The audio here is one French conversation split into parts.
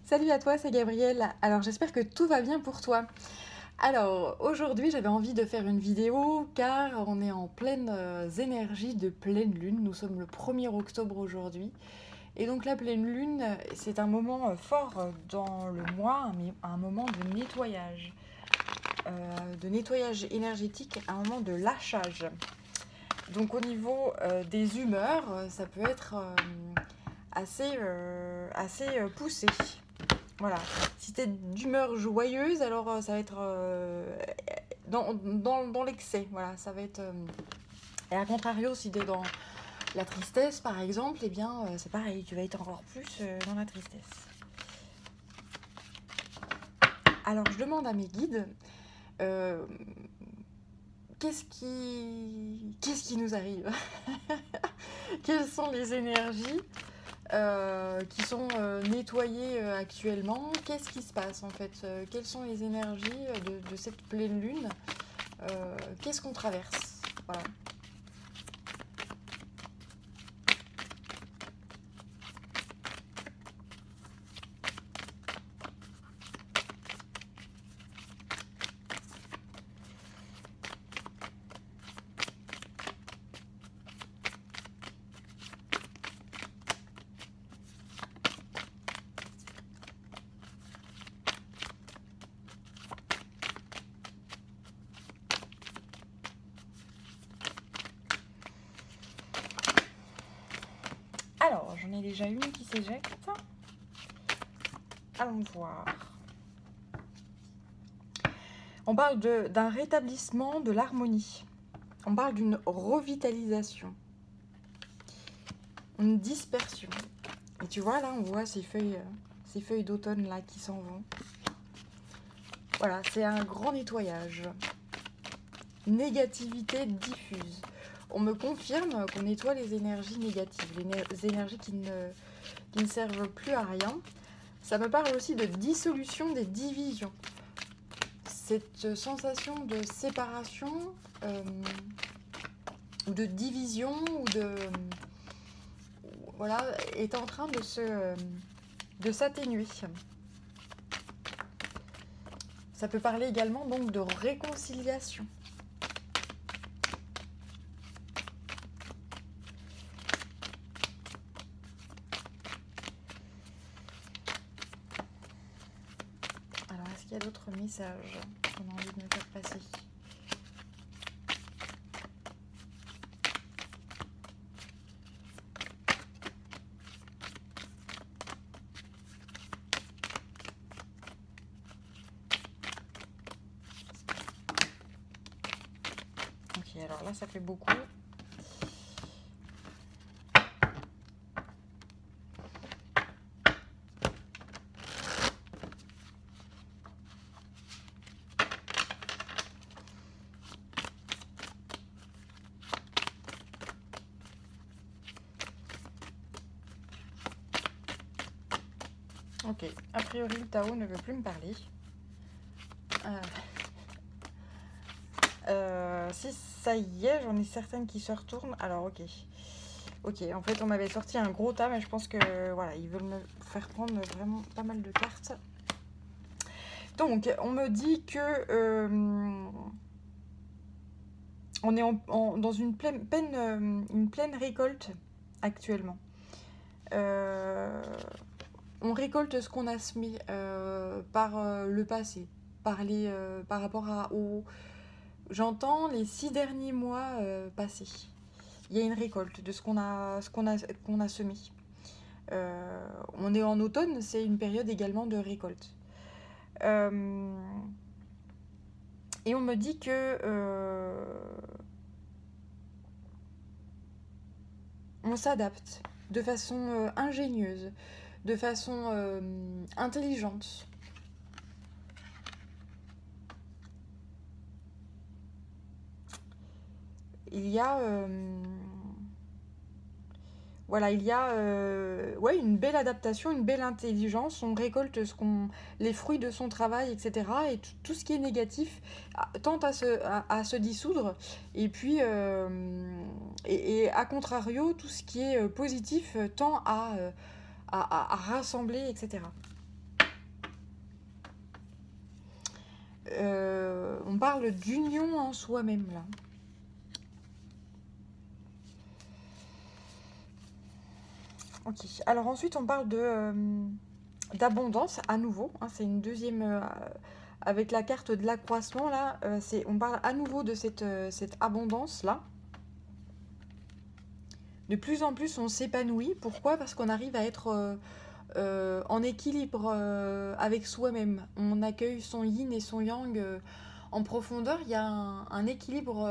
Salut à toi, c'est Gabrielle. Alors j'espère que tout va bien pour toi. Alors aujourd'hui j'avais envie de faire une vidéo car on est en pleine énergie de pleine lune. Nous sommes le 1er octobre aujourd'hui. Et donc la pleine lune, c'est un moment fort dans le mois, un moment de nettoyage énergétique, un moment de lâchage. Donc au niveau des humeurs, ça peut être assez poussé. Voilà. Si t'es d'humeur joyeuse, alors ça va être dans l'excès. Voilà, ça va être. Et à contrario, si t'es dans la tristesse, par exemple, eh bien, c'est pareil, tu vas être encore plus dans la tristesse. Alors, je demande à mes guides, euh, qu'est-ce qui nous arrive? Quelles sont les énergies qui sont nettoyées actuellement? Qu'est-ce qui se passe en fait? Quelles sont les énergies de cette pleine lune? Qu'est-ce qu'on traverse? Voilà. Alors, j'en ai déjà une qui s'éjecte. Allons voir. On parle d'un rétablissement de l'harmonie. On parle d'une revitalisation, une dispersion. Et tu vois, là, on voit ces feuilles d'automne là qui s'en vont. Voilà, c'est un grand nettoyage. Négativité diffuse. On me confirme qu'on nettoie les énergies négatives, les énergies qui ne servent plus à rien. Ça me parle aussi de dissolution des divisions. Cette sensation de séparation ou de division ou voilà, est en train de s'atténuer. Ça peut parler également donc de réconciliation. Alors, est-ce qu'il y a d'autres messages qu'on a envie de me faire passer? Ok, alors là, ça fait beaucoup. Ok, a priori le Tao ne veut plus me parler. Si ça y est, j'en ai certaines qui se retournent. Alors ok. Ok, en fait on m'avait sorti un gros tas, mais je pense que voilà, ils veulent me faire prendre vraiment pas mal de cartes. Donc on me dit que on est dans une pleine récolte actuellement. On récolte ce qu'on a semé par le passé, par rapport aux... J'entends les 6 derniers mois passés. Il y a une récolte de ce qu'on a semé. On est en automne, c'est une période également de récolte. Et on me dit que on s'adapte de façon ingénieuse, de façon intelligente. Il y a voilà, il y a ouais, une belle adaptation, une belle intelligence. On récolte les fruits de son travail, etc. Et tout ce qui est négatif tente à se dissoudre. Et puis, et à contrario, tout ce qui est positif tend à rassembler, etc. On parle d'union en soi-même, là. Ok. Alors ensuite, on parle d'abondance, à nouveau. Hein, c'est une deuxième... avec la carte de l'accroissement, là, on parle à nouveau de cette abondance-là. De plus en plus, on s'épanouit. Pourquoi? Parce qu'on arrive à être en équilibre avec soi-même. On accueille son yin et son yang en profondeur. Il y a un équilibre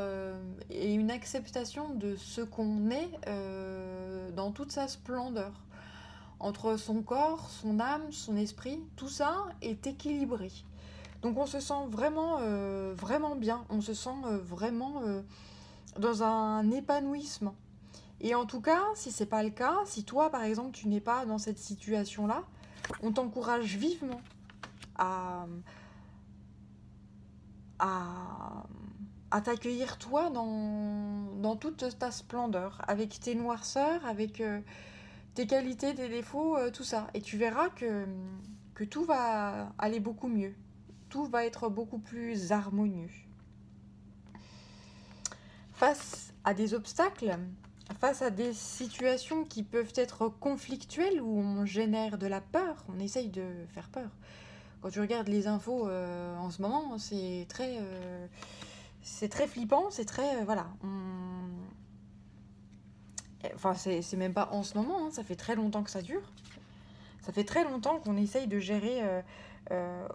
et une acceptation de ce qu'on est dans toute sa splendeur. Entre son corps, son âme, son esprit, tout ça est équilibré. Donc on se sent vraiment, vraiment bien. On se sent vraiment dans un épanouissement. Et en tout cas, si c'est pas le cas, si toi, par exemple, tu n'es pas dans cette situation-là, on t'encourage vivement à, à, à t'accueillir toi dans toute ta splendeur, avec tes noirceurs, avec tes qualités, tes défauts, tout ça. Et tu verras que tout va aller beaucoup mieux. Tout va être beaucoup plus harmonieux. Face à des obstacles, face à des situations qui peuvent être conflictuelles, où on génère de la peur, on essaye de faire peur. Quand tu regardes les infos en ce moment, c'est très flippant, c'est très... voilà. Enfin, c'est même pas en ce moment, hein, ça fait très longtemps que ça dure. Ça fait très longtemps qu'on essaye de gérer...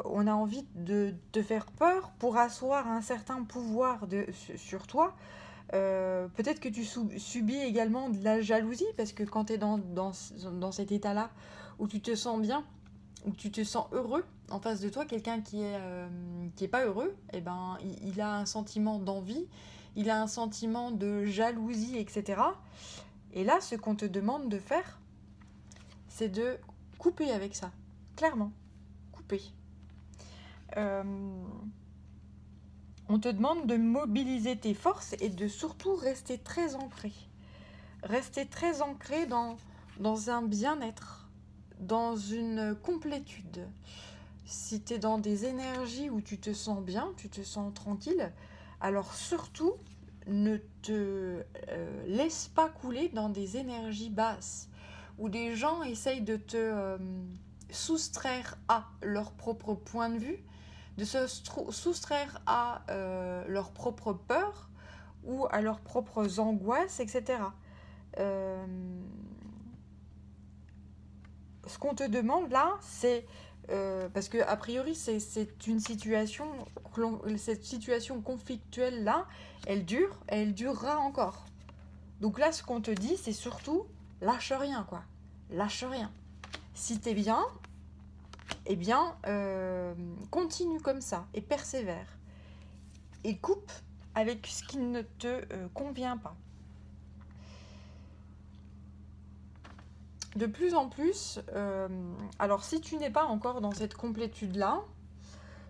on a envie de te faire peur pour asseoir un certain pouvoir sur toi. Peut-être que tu subis également de la jalousie, parce que quand tu es dans cet état-là, où tu te sens bien, où tu te sens heureux, en face de toi, quelqu'un qui est pas heureux, eh ben, il a un sentiment d'envie, il a un sentiment de jalousie, etc. Et là, ce qu'on te demande de faire, c'est de couper avec ça. Clairement, couper. On te demande de mobiliser tes forces et de surtout rester très ancré. Rester très ancré dans un bien-être, dans une complétude. Si tu es dans des énergies où tu te sens bien, tu te sens tranquille, alors surtout, ne te laisse pas couler dans des énergies basses, où des gens essayent de te soustraire à leur propre point de vue, de se soustraire à leurs propres peurs ou à leurs propres angoisses, etc. Ce qu'on te demande là, c'est... parce que a priori, c'est une situation... Cette situation conflictuelle là, elle dure et elle durera encore. Donc là, ce qu'on te dit, c'est surtout, lâche rien, quoi. Lâche rien. Si t'es bien... eh bien, continue comme ça et persévère. Et coupe avec ce qui ne te convient pas. De plus en plus, alors si tu n'es pas encore dans cette complétude-là,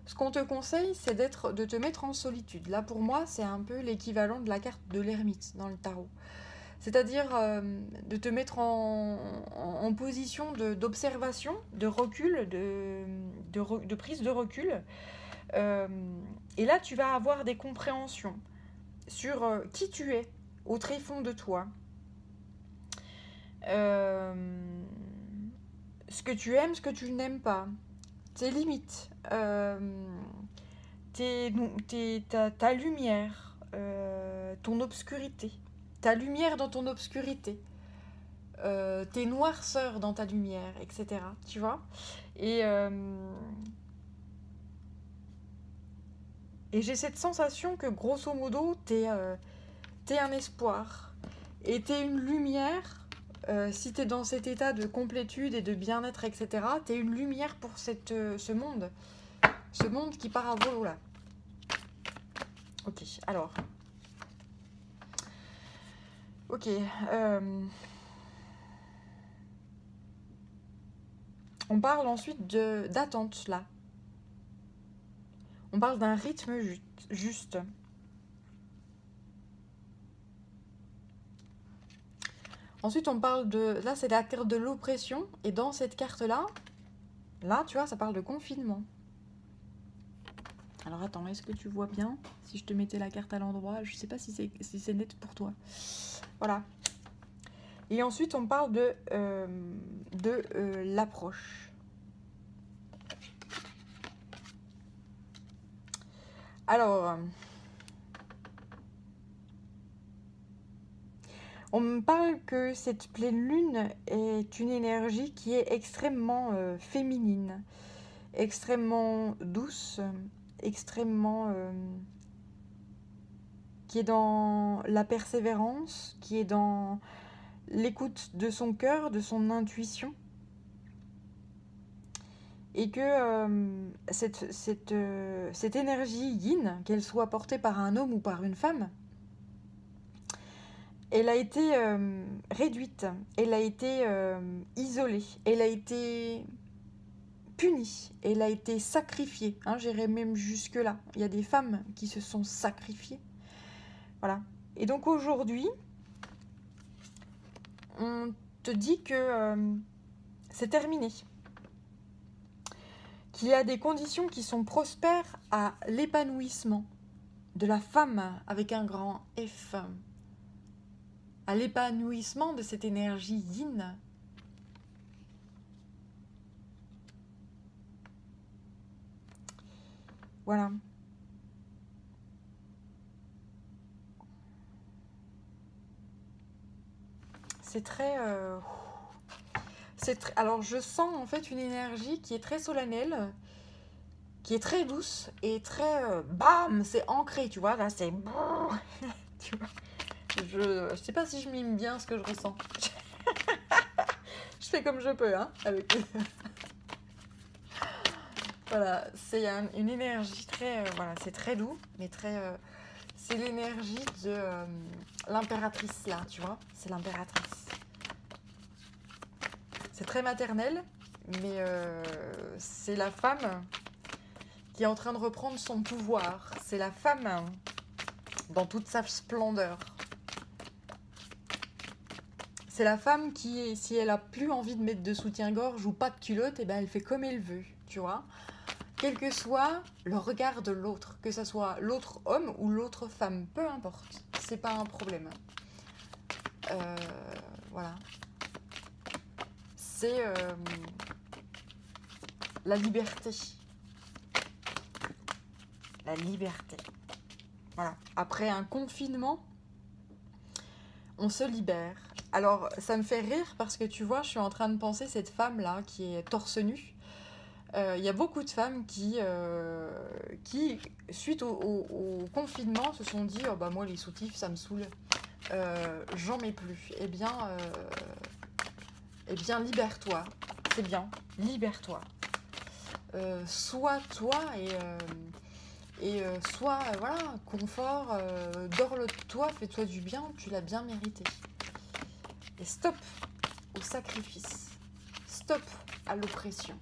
ce qu'on te conseille, c'est de te mettre en solitude. Là, pour moi, c'est un peu l'équivalent de la carte de l'ermite dans le tarot. C'est-à-dire de te mettre en position d'observation, de recul, de prise de recul. Et là, tu vas avoir des compréhensions sur qui tu es, au tréfonds de toi. Ce que tu aimes, ce que tu n'aimes pas. Tes limites. Ta lumière. Ton obscurité. Ta lumière dans ton obscurité. Tes noirceurs dans ta lumière, etc. Tu vois? Et j'ai cette sensation que, grosso modo, t'es un espoir. Et t'es une lumière, si t'es dans cet état de complétude et de bien-être, etc., t'es une lumière pour ce monde. Ce monde qui part à volo, là. Ok, alors... Ok, on parle ensuite d'attente, là. On parle d'un rythme juste. Ensuite, on parle de... Là, c'est la carte de l'oppression. Et dans cette carte-là, là, tu vois, ça parle de confinement. Alors attends, est-ce que tu vois bien? Si je te mettais la carte à l'endroit, je sais pas si c'est net pour toi. Voilà. Et ensuite, on parle de l'approche. Alors, on me parle que cette pleine lune est une énergie qui est extrêmement féminine, extrêmement douce, extrêmement... qui est dans la persévérance, qui est dans l'écoute de son cœur, de son intuition. Et que cette énergie yin, qu'elle soit portée par un homme ou par une femme, elle a été réduite, elle a été isolée, elle a été punie, elle a été sacrifiée. Hein, j'irais même jusque-là. Il y a des femmes qui se sont sacrifiées. Voilà. Et donc aujourd'hui, on te dit que c'est terminé. Qu'il y a des conditions qui sont prospères à l'épanouissement de la femme avec un grand F, à l'épanouissement de cette énergie yin. Voilà. C'est très... alors je sens en fait une énergie qui est très solennelle, qui est très douce et très... bam, c'est ancré, tu vois, là c'est... tu vois, je sais pas si je mime bien ce que je ressens. Je fais comme je peux, hein, avec... Voilà, c'est une énergie très... voilà, c'est très doux, mais très... c'est l'énergie de l'impératrice, là, tu vois, c'est l'impératrice. C'est très maternel, mais c'est la femme qui est en train de reprendre son pouvoir. C'est la femme dans toute sa splendeur. C'est la femme qui, si elle a plus envie de mettre de soutien-gorge ou pas de culotte, et ben elle fait comme elle veut, tu vois. Quel que soit le regard de l'autre, que ce soit l'autre homme ou l'autre femme, peu importe, c'est pas un problème. Voilà. C'est la liberté. La liberté. Voilà. Après un confinement, on se libère. Alors, ça me fait rire parce que tu vois, je suis en train de penser cette femme-là qui est torse nu. Il y a beaucoup de femmes qui suite au confinement, se sont dit « Oh bah moi, les soutifs, ça me saoule. J'en mets plus. » Eh bien, libère-toi. C'est bien. Libère-toi. Sois toi et sois, voilà, confort. Dors-le-toi, fais-toi du bien. Tu l'as bien mérité. Et stop au sacrifice. Stop à l'oppression.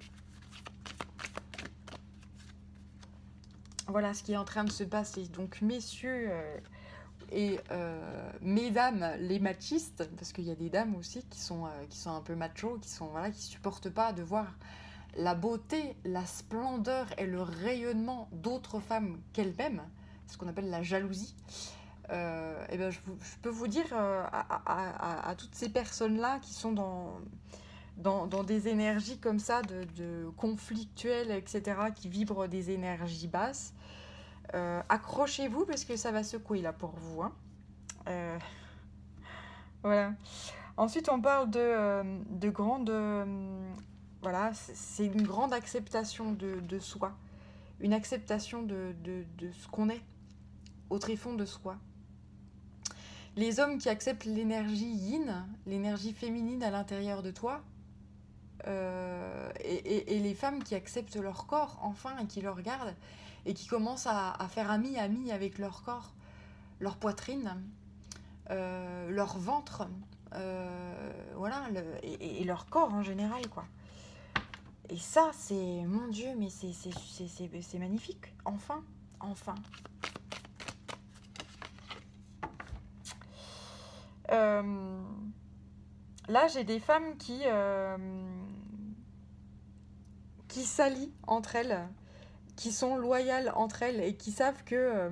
Voilà ce qui est en train de se passer. Donc, messieurs et mesdames les machistes, parce qu'il y a des dames aussi qui sont un peu machos, qui supportent pas de voir la beauté, la splendeur et le rayonnement d'autres femmes qu'elles-mêmes, ce qu'on appelle la jalousie. Et ben je peux vous dire à toutes ces personnes-là qui sont dans des énergies comme ça, de conflictuelles, etc., qui vibrent des énergies basses, accrochez-vous parce que ça va secouer là pour vous. Hein. Voilà. Ensuite, on parle de grandes... voilà, c'est une grande acceptation de soi. Une acceptation de ce qu'on est, au tréfonds de soi. Les hommes qui acceptent l'énergie yin, l'énergie féminine à l'intérieur de toi, et les femmes qui acceptent leur corps, enfin, et qui le regardent, et qui commencent à faire ami avec leur corps, leur poitrine, leur ventre, voilà, et leur corps en général, quoi. Et ça, c'est, mon Dieu, mais c'est magnifique, enfin. Là, j'ai des femmes qui s'allient entre elles, qui sont loyales entre elles et qui savent que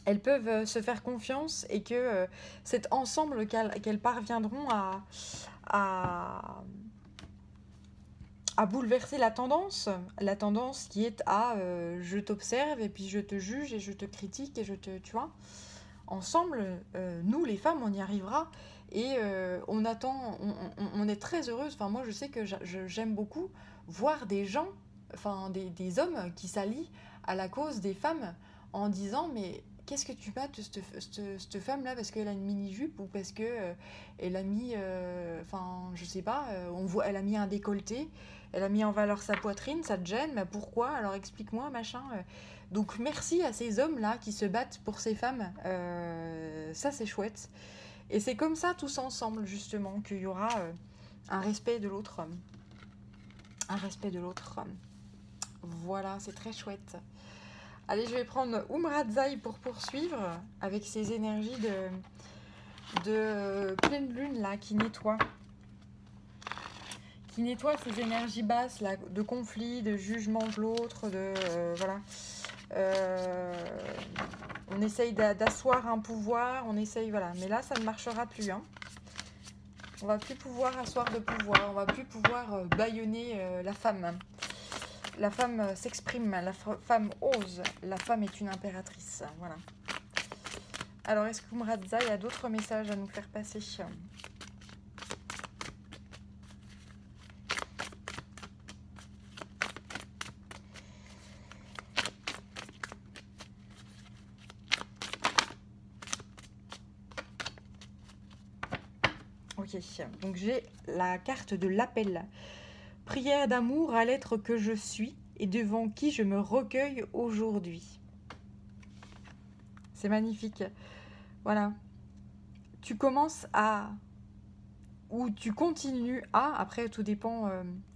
elles peuvent se faire confiance et que c'est ensemble qu'elles parviendront à, à bouleverser la tendance qui est à je t'observe et puis je te juge et je te critique et je te, tu vois. Ensemble, nous les femmes, on y arrivera et on attend, on est très heureuse. Enfin, moi, je sais que j'aime beaucoup voir des gens, enfin des hommes qui s'allient à la cause des femmes en disant mais qu'est-ce que tu battes cette femme-là parce qu'elle a une mini-jupe ou parce que elle a mis, enfin, je sais pas, on voit, elle a mis un décolleté, elle a mis en valeur sa poitrine, ça te gêne, mais pourquoi? Alors explique-moi, machin. Donc merci à ces hommes-là qui se battent pour ces femmes. Ça, c'est chouette. Et c'est comme ça, tous ensemble, justement, qu'il y aura un respect de l'autre. Un respect de l'autre. Voilà, c'est très chouette. Allez, je vais prendre Umratzai pour poursuivre avec ces énergies de pleine lune, là, qui nettoient. Qui nettoie ces énergies basses, là, de conflit, de jugement de l'autre, de... voilà. On essaye d'asseoir un pouvoir, on essaye, voilà. Mais là, ça ne marchera plus, hein. On va plus pouvoir asseoir de pouvoir, on va plus pouvoir bâillonner la femme. La femme s'exprime, la femme ose, la femme est une impératrice, voilà. Alors, est-ce qu'Umratzai a d'autres messages à nous faire passer ? Ok, donc j'ai la carte de l'appel. Prière d'amour à l'être que je suis et devant qui je me recueille aujourd'hui. C'est magnifique. Voilà. Tu commences à... ou tu continues à... Après, tout dépend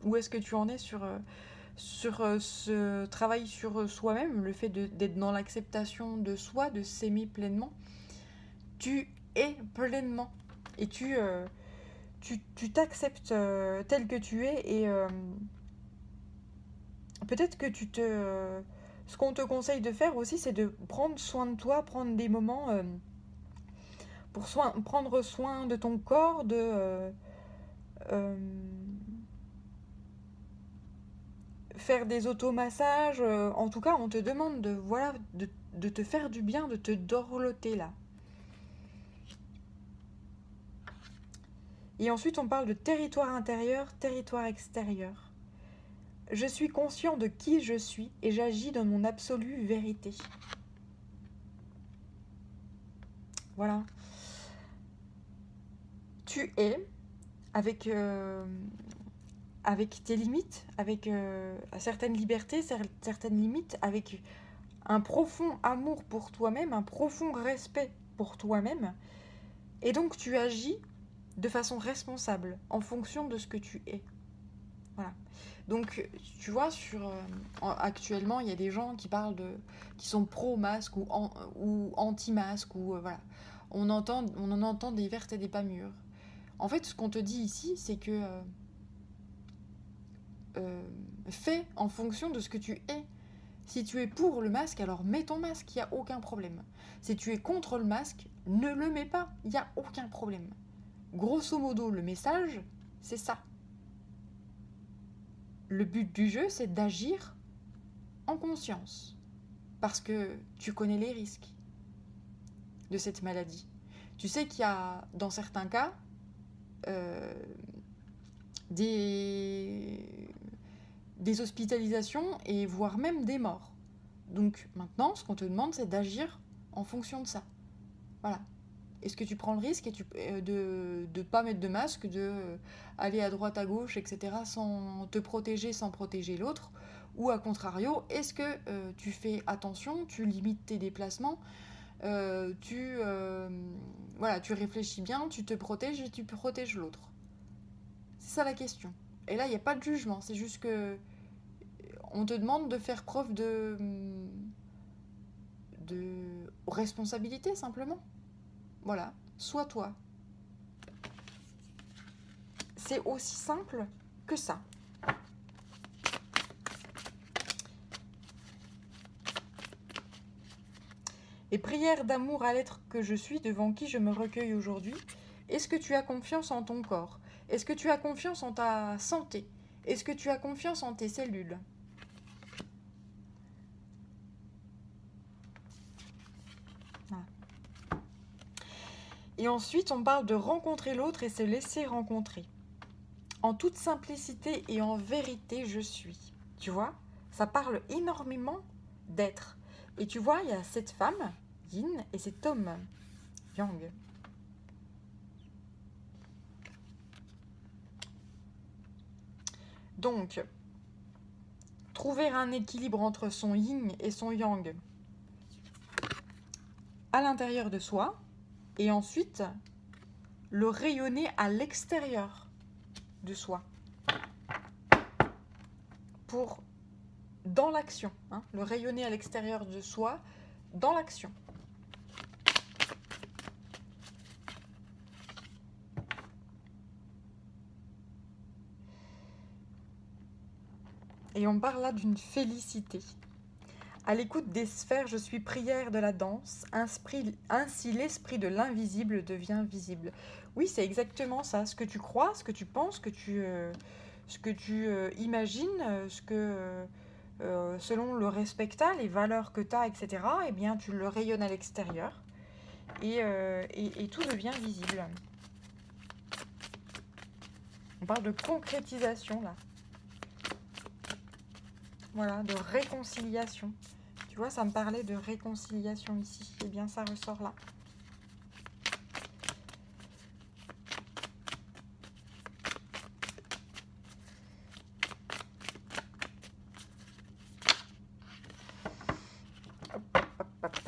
où est-ce que tu en es sur ce travail sur soi-même, le fait d'être dans l'acceptation de soi, de s'aimer pleinement. Tu es pleinement. Et tu t'acceptes tel que tu es et peut-être que ce qu'on te conseille de faire aussi, c'est de prendre soin de toi, prendre des moments pour prendre soin de ton corps, de faire des automassages. En tout cas, on te demande de te faire du bien, de te dorloter là. Et ensuite, on parle de territoire intérieur, territoire extérieur. Je suis conscient de qui je suis et j'agis dans mon absolue vérité. Voilà. Tu es avec tes limites, avec certaines libertés, certaines limites, avec un profond amour pour toi-même, un profond respect pour toi-même. Et donc tu agis de façon responsable en fonction de ce que tu es. Voilà. Donc, tu vois, actuellement, il y a des gens qui sont pro-masque ou anti-masque, ou voilà. On en entend des vertes et des pas mûres. En fait, ce qu'on te dit ici, c'est que fais en fonction de ce que tu es. Si tu es pour le masque, alors mets ton masque, il n'y a aucun problème. Si tu es contre le masque, ne le mets pas, il n'y a aucun problème. Grosso modo, le message, c'est ça. Le but du jeu, c'est d'agir en conscience. Parce que tu connais les risques de cette maladie. Tu sais qu'il y a, dans certains cas, des hospitalisations et voire même des morts. Donc maintenant, ce qu'on te demande, c'est d'agir en fonction de ça. Voilà. Est-ce que tu prends le risque de ne pas mettre de masque, d'aller à droite, à gauche, etc., sans te protéger, sans protéger l'autre? Ou à contrario, est-ce que tu fais attention, tu limites tes déplacements, tu réfléchis bien, tu te protèges et tu protèges l'autre? C'est ça la question. Et là, il n'y a pas de jugement, c'est juste que on te demande de faire preuve de responsabilité, simplement. Voilà, sois toi. C'est aussi simple que ça. Et prière d'amour à l'être que je suis devant qui je me recueille aujourd'hui. Est-ce que tu as confiance en ton corps? Est-ce que tu as confiance en ta santé? Est-ce que tu as confiance en tes cellules? Voilà. Et ensuite, on parle de rencontrer l'autre et se laisser rencontrer. En toute simplicité et en vérité, je suis. Tu vois, ça parle énormément d'être. Et tu vois, il y a cette femme, Yin, et cet homme, Yang. Donc, trouver un équilibre entre son yin et son yang à l'intérieur de soi, et ensuite le rayonner à l'extérieur de soi, pour dans l'action, hein, le rayonner à l'extérieur de soi, dans l'action. Et on parle là d'une félicité. À l'écoute des sphères, je suis prière de la danse. Ainsi, l'esprit de l'invisible devient visible. Oui, c'est exactement ça. Ce que tu crois, ce que tu penses, ce que tu imagines, selon le respecta, les valeurs que tu as, etc., eh bien, tu le rayonnes à l'extérieur et tout devient visible. On parle de concrétisation, là. Voilà, de réconciliation. Tu vois, ça me parlait de réconciliation ici. Eh bien, ça ressort là. Hop, hop, hop.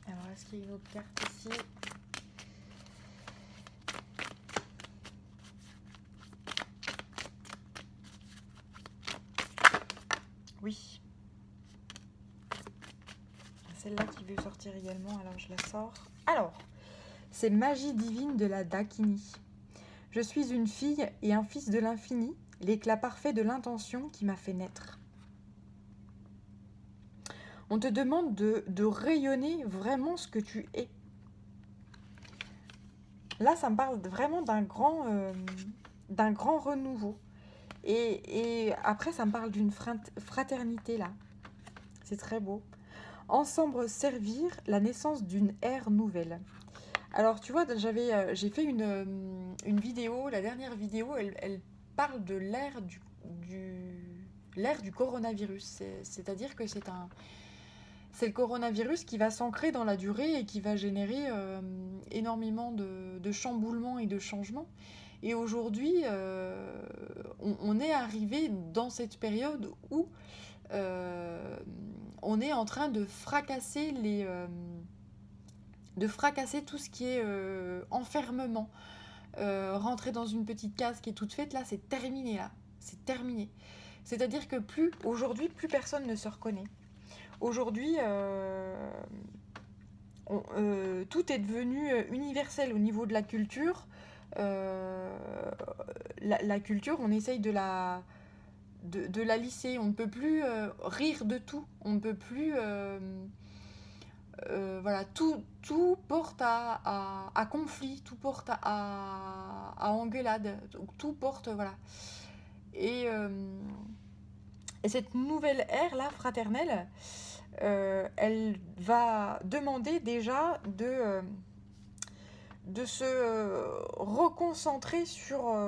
Alors, est-ce qu'il y a une autre carte ici ? Oui. Celle-là qui veut sortir également, alors je la sors. Alors, c'est Magie divine de la Dakini. Je suis une fille et un fils de l'infini, l'éclat parfait de l'intention qui m'a fait naître. On te demande de rayonner vraiment ce que tu es. Là, ça me parle vraiment d'un grand renouveau. Et après, ça me parle d'une fraternité, là. C'est très beau. Ensemble servir la naissance d'une ère nouvelle. Alors, tu vois, j'ai fait une vidéo, la dernière vidéo, elle parle de l'ère du coronavirus. C'est-à-dire que c'est le coronavirus qui va s'ancrer dans la durée et qui va générer énormément de chamboulements et de changements. Et aujourd'hui, on est arrivé dans cette période où on est en train de fracasser tout ce qui est enfermement. Rentrer dans une petite case qui est toute faite, là, c'est terminé, là. C'est terminé. C'est-à-dire que aujourd'hui, plus personne ne se reconnaît. Aujourd'hui, tout est devenu universel au niveau de la culture. La culture, on essaye de la lisser. On ne peut plus rire de tout. On ne peut plus... voilà, tout porte à conflit, tout porte à engueulade, tout porte, voilà. Et cette nouvelle ère, là, fraternelle, elle va demander déjà de se reconcentrer sur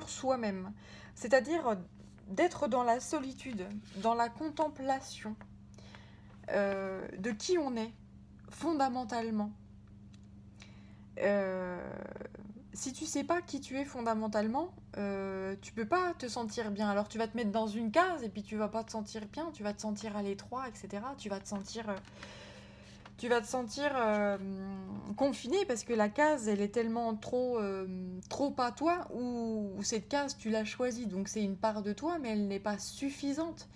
soi-même. C'est-à-dire d'être dans la solitude, dans la contemplation de qui on est, fondamentalement. Si tu sais pas qui tu es fondamentalement, tu peux pas te sentir bien. Alors tu vas te mettre dans une case et puis tu vas pas te sentir bien, tu vas te sentir à l'étroit, etc. Tu vas te sentir confiné parce que la case, elle est tellement trop à toi, ou cette case, tu l'as choisie, donc c'est une part de toi, mais elle n'est pas suffisante.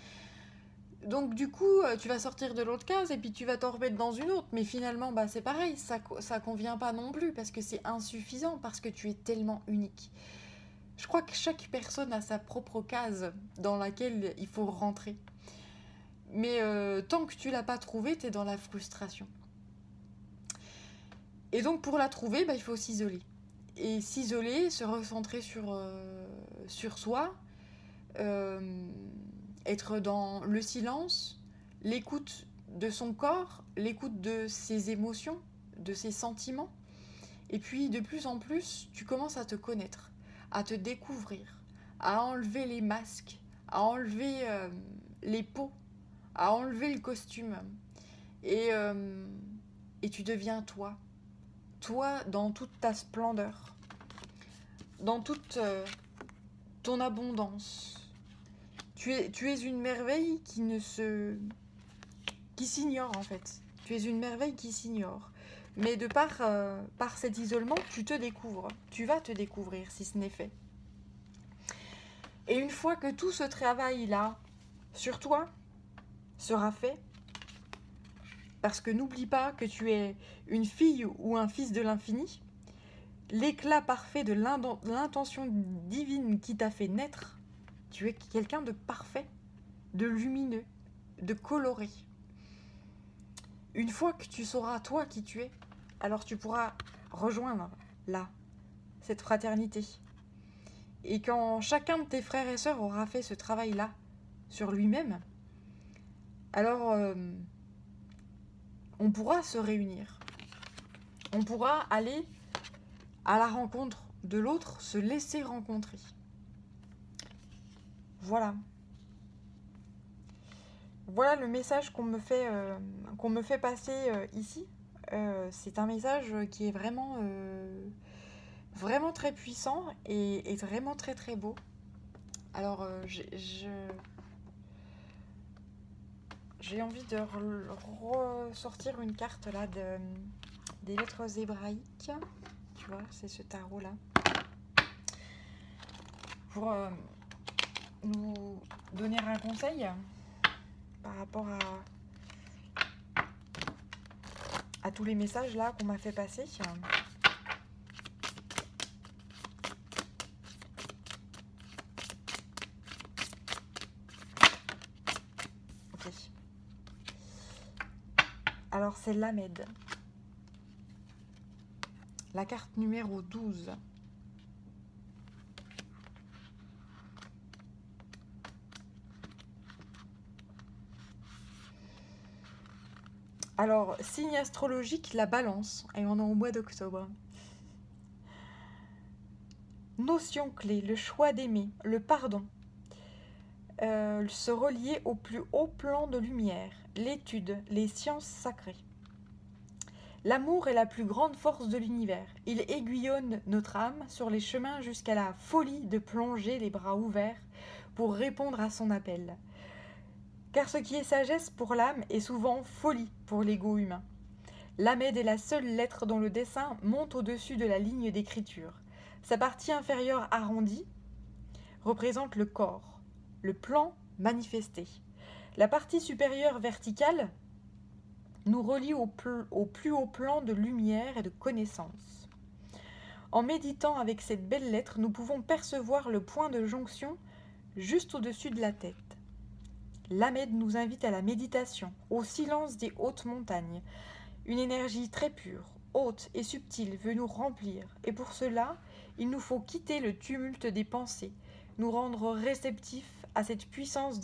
Donc du coup, tu vas sortir de l'autre case et puis tu vas t'en remettre dans une autre. Mais finalement, bah, c'est pareil, ça convient pas non plus parce que c'est insuffisant, parce que tu es tellement unique. Je crois que chaque personne a sa propre case dans laquelle il faut rentrer. Mais tant que tu l'as pas trouvée, tu es dans la frustration. Et donc pour la trouver, bah, il faut s'isoler. Et s'isoler, se recentrer sur soi, euh, être dans le silence, l'écoute de son corps, l'écoute de ses émotions, de ses sentiments. Et puis de plus en plus, tu commences à te connaître, à te découvrir, à enlever les masques, à enlever les peaux, à enlever le costume. Et, euh, et tu deviens toi. Toi dans toute ta splendeur, dans toute ton abondance. Tu es une merveille qui s'ignore en fait. Tu es une merveille qui s'ignore. Mais de par cet isolement, tu te découvres. Tu vas te découvrir si ce n'est fait. Et une fois que tout ce travail-là sur toi sera fait, parce que n'oublie pas que tu es une fille ou un fils de l'infini, l'éclat parfait de l'intention divine qui t'a fait naître, tu es quelqu'un de parfait, de lumineux, de coloré. Une fois que tu sauras toi qui tu es, alors tu pourras rejoindre là, cette fraternité. Et quand chacun de tes frères et sœurs aura fait ce travail-là sur lui-même, alors on pourra se réunir. On pourra aller à la rencontre de l'autre, se laisser rencontrer. Voilà. Voilà le message qu'on me fait passer ici. C'est un message qui est vraiment très puissant et vraiment très très beau. Alors j'ai envie de ressortir une carte là des lettres hébraïques. Tu vois, c'est ce tarot là. Pour nous donner un conseil par rapport à tous les messages là qu'on m'a fait passer. Ok. Alors c'est l'Amed. La carte numéro 12. Alors, signe astrologique, la balance, et on est au mois d'octobre. Notion clé, le choix d'aimer, le pardon. Se relier au plus haut plan de lumière, l'étude, les sciences sacrées. L'amour est la plus grande force de l'univers. Il aiguillonne notre âme sur les chemins jusqu'à la folie de plonger les bras ouverts pour répondre à son appel. Car ce qui est sagesse pour l'âme est souvent folie pour l'ego humain. L'Amed est la seule lettre dont le dessin monte au-dessus de la ligne d'écriture. Sa partie inférieure arrondie représente le corps, le plan manifesté. La partie supérieure verticale nous relie au plus haut plan de lumière et de connaissance. En méditant avec cette belle lettre, nous pouvons percevoir le point de jonction juste au-dessus de la tête. L'Amed nous invite à la méditation, au silence des hautes montagnes. Une énergie très pure, haute et subtile veut nous remplir, et pour cela, il nous faut quitter le tumulte des pensées, nous rendre réceptifs à cette puissance